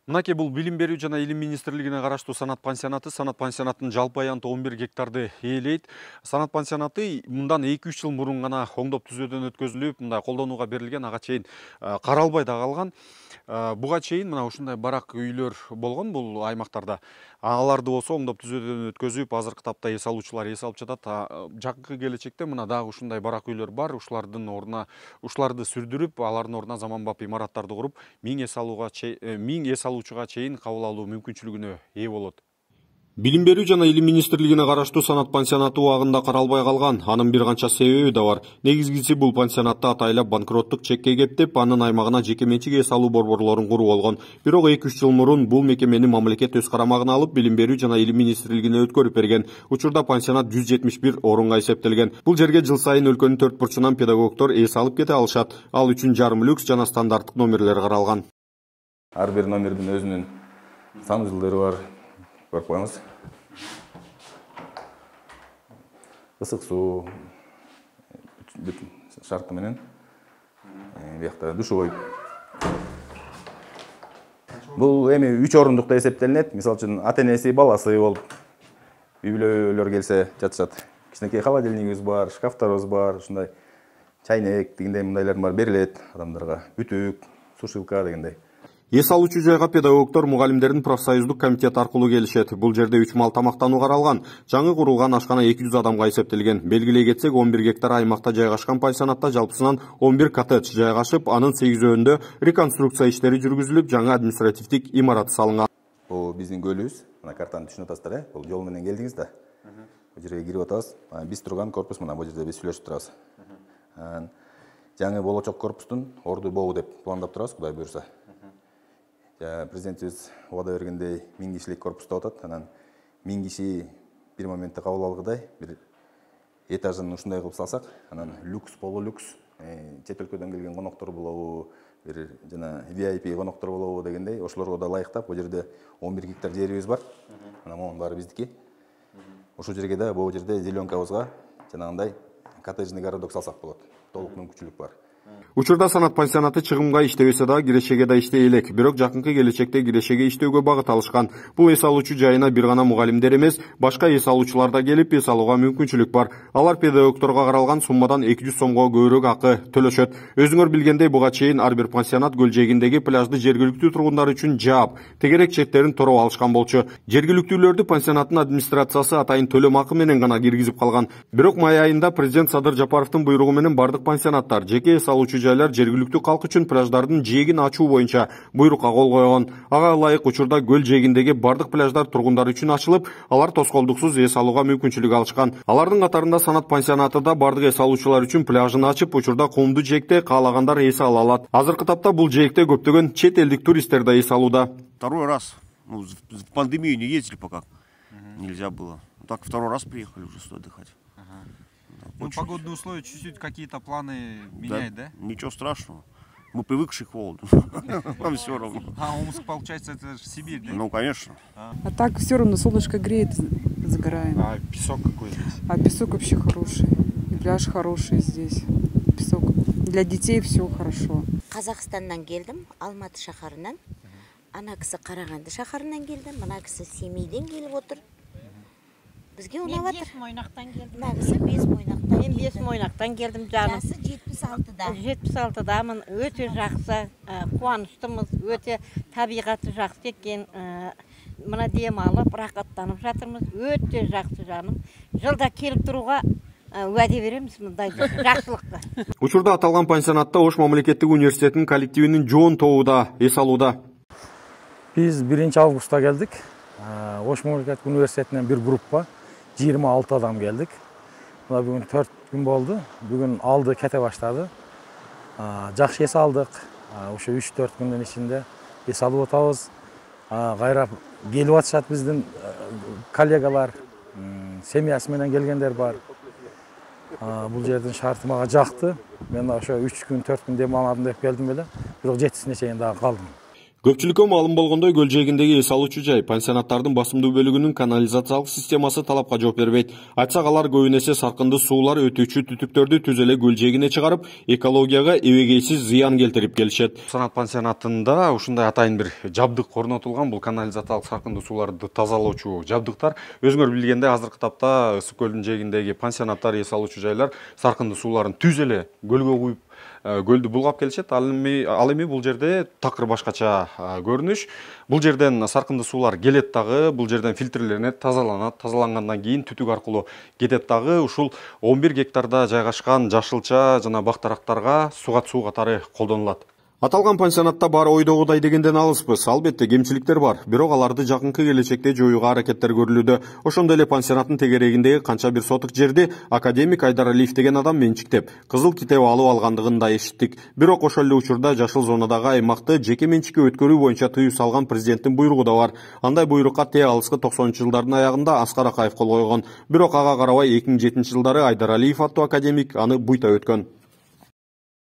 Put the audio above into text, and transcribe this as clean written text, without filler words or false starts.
Мынакей бул Билим берүү жана илим министрлигине караштуу санат пансионаты. Санат пансионатынын жалпы аянты 11 гектарды ээлейт. Санат пансионаты мындан 2-3 жыл мурун гана оңдоп түзөөдөн өткөзүлүп, мындай колдонууга берилген, ага чейин каралбай да калган. Буга чейин мына ушундай барак үйлөр болгон бул аймактарда. Аларды болсо оңдоп түзөөдөн өткөзүп, азыркы тапта эс алуучулар эс алып жатат. Жакынкы келечекте мына дагы ушундай барак үйлөр бар. Ушулардын ордуна ушуларды сүрдүрүп, алардын ордуна заманбап имараттарды куруп, 1000 эс алуучуга чейин кабыл алуу мүмкүнчүлүгүнө ээ болот. Билим берүү жана илим министрлигине караштуу санат пансионаты убагында каралбай калган. Анын бир канча себеби да бар. Негизгиси бул пансионатты атайлап банкроттук чекке кептеп, анын аймагына жеке менчик эс алуу борборлорун куруу болгон. Бирок 2-3 жыл мурун бул мекемени мамлекет өз карамагына алып, билим берүү жана илим министрлигине өткөрүп берген. Учурда пансионат 171 орунга эсептелген. Бул жерге жыл сайын өлкөнүн 4 бурчунан педагогдор эс алып кете алышат. Ал үчүн жарым люкс жана стандарттык номерлер каралган. Ар бир номердин өзүнүн санжылдары бар. Көрүп коюңуз. Ысык суу шарты менен биякта душевой. Бул эми 3 орундукта эсептелинет. Мисалы үчүн ата-энеси, баласы болуп үй бүлөлөр келсе жатышат. Кичинекей холодильнигибиз бар, шкафтарыбыз бар, ушундай чайнек дегендей мындайлар бар берилет адамдарга. Бүтүк, сушилка дегендей. Эс алуучу жайга педагогдор мугалимдердин профсоюздук комитети аркылуу келишет. Бул жерде 3 мал тамактануу каралган. Жаңы курулган ашкана 200 адамга эсептелген. Белгилей кетсек, 11 гектар аймакта жайгашкан пансионатта жалпысынан 11 коттедж жайгашып, анын 8-өндө реконструкция иштери жүргүзүлүп, жаңы административдик имарат салынган. Бул биздин көлүбүз. Мына картаны түшүнүп атасыздар, э? Бул жол менен келдиңиз да. Бул жерге кирип атабыз. Биз турган корпус мына бул жерде биз сүйлөшүп турабыз. Жаңы болочок корпустун орду болуу деп пландап турабыз, Кудай буйрса. Президентибиз убада бергендей 1000 кишилик корпуста отат. Анан 1000 киши бир моментте кабыл алгыдай бир этажын ушундай кылып салсак, анан люкс, полулюкс, чет өлкөдөн келген коноктор болобу, бир жана VIP коноктор болобу дегендей, ошолорго да ылайыктап, бул жерде 11 гектар жерибиз бар. Анан монун баары биздики. Ошол жерге да бул жерде зеленкабызга жанагындай коттеджный городок салсак болот. Толук мүмкүнчүлүк бар. Учурда санат пансионаты чыгымга иштебесе да кирешеге да иштей элек. Бирок жакынкы келечекте кирешеге иштөөгө багыт алышкан. Бул эс алуучу жайына бир гана мугалимдер эмес, башка эс алуучулар да келип эс алууга мүмкүнчүлүк бар. Алар педагогдорго каралган суммадан 200 сомго көбүрөөк акы төлөшөт. Өзүңөр билгендей, буга чейин ар бир пансионат көл жээгиндеги пляжды жергиликтүү тургундар үчүн жаап, тегерек четтерин тороп алышкан болчу. Жергиликтүүлөрдү пансионаттын администрациясы атайын төлөм акы менен гана киргизип калган. Бирок май айында президент Садыр Жапаровдун буйругу менен бардык пансионаттар, жеке эс алуучу жайлар жергиликтүү калк үчүн пляждардын жээгин ачуу боюнча буйрукка кол койгон. Ага ылайык учурда көл жээгиндеги бардык пляждар тургундар үчүн ачылып, алар тоскоолдуксуз эс алууга мүмкүнчүлүк алышкан. Алардын катарында санат пансионаты да бардык эс алуучулар үчүн пляжын ачып, учурда кумдуу жээкте каалагандар эс ала алат. Азыркы тапта бул жээкте көптөгөн чет элдик туристтер да эс алууда. Второй раз. В пандемию не ездили пока. Нельзя было. Так второй раз приехали уже сюда отдыхать. Ну, погодные условия чуть-чуть какие-то планы меняют, да? Ничего страшного. Мы привыкшие к холоду. Нам все равно. А Омск, получается, это же Сибирь, да? Ну, конечно. А так все равно солнышко греет, загораем. А песок какой здесь? А песок вообще хороший. И пляж хороший здесь. Песок. Для детей все хорошо. Казахстандан келдим, Алматы шахарынан. Ана кісі Қарағанды шахарынан келді, мына кісі Семейден келіп отыр. Бізге ұнап отыр. Мен 5 Мойнақтан келдім. Мына кісі 5 Мойнақтан Мен 5 Мойнақтан келдім жаным. Жасы 76-да. 76-дамын. Өте жақсы, қуаныштымыз, өте табиғаты жақсы екен. Мына демалып, рақаттанып жатырмыз. Өте жақсы жаным. Жылда келіп тұруға уәде береміз мындай жақсылыққа. Учурда аталган пансионатта Ош мамлекеттик университетинин коллективинин жоон тобу да эс алууда. Biz 1 августта келдик. Ош мамлекеттик университетинен bir группа 26 адам келдик. Мына бүгүн 4 күн болду. Бүгүн алды кете баштады. Жакшы эс алдык. Ошо 3-4 күндүн ичинде эс алып атабыз. Кайра келип атышат биздин коллегалар, семьясы менен келгендер бар. Бул жердин шарты мага жакты. Мен ошо 3 күн, 4 күн дем аладым деп келдим эле. Бирок жетисине чейин дагы калдым. Көпчүлүккө маалым болгондой, көл жээгиндеги эс алуучу жай пансионаттардын басымдуу бөлүгүнүн канализациялык системасы талапка жооп бербейт. Айтсак, алар көбүн эсе саркынды суулар өтүүчү түтүктөрдү түз эле көл жээгине чыгарып, экологияга эбегейсиз зыян келтирип келишет. Санат пансионатында ушундай атайын бир жабдык орнотулган. Бул канализациялык саркынды сууларды тазалоочу жабдыктар. Өзүңөр билгендей, азыркы тапта Ысык көлдүн жээгиндеги пансионаттар, эс алуучу жайлар саркынды сууларын түз эле көлгө куюп, көлдү булгап келишет. Ал эми бул жерде такыр башкача көрүнүш. Бул жерден саркынды суулар келет дагы, бул жерден фильтрленет, тазаланат. Тазалангандан кийин түтүк аркылуу кетет дагы. Ушул 11 гектарда жайгашкан жашылча жана бактарактарга сугат суу катары колдонулат. Аталган пансионатта баары ойдогудай дегенден алыспыз. Албетте кемчиликтер бар, бирок аларды жакынкы келечекте жоюуга аракеттер көрүлүүдө. Ошондой эле пансионаттын тегерегиндеги канча бир сотык жерди академик Айдар Алиев деген адам менчиктеп, кызыл китеп алып алгандыгын да эшиттик. Бирок ошол эле учурда жашыл зонадагы аймакты жеке менчикке өткөрүү боюнча тыюу салган президенттин буйругу да бар. Андай буйрукка тээ алыскы 90-жылдардын аягында Аскар Акаев кол койгон. Бирок ага карабай 2007 жылдары Айдар Алиев аттуу академик аны буйта өткөн.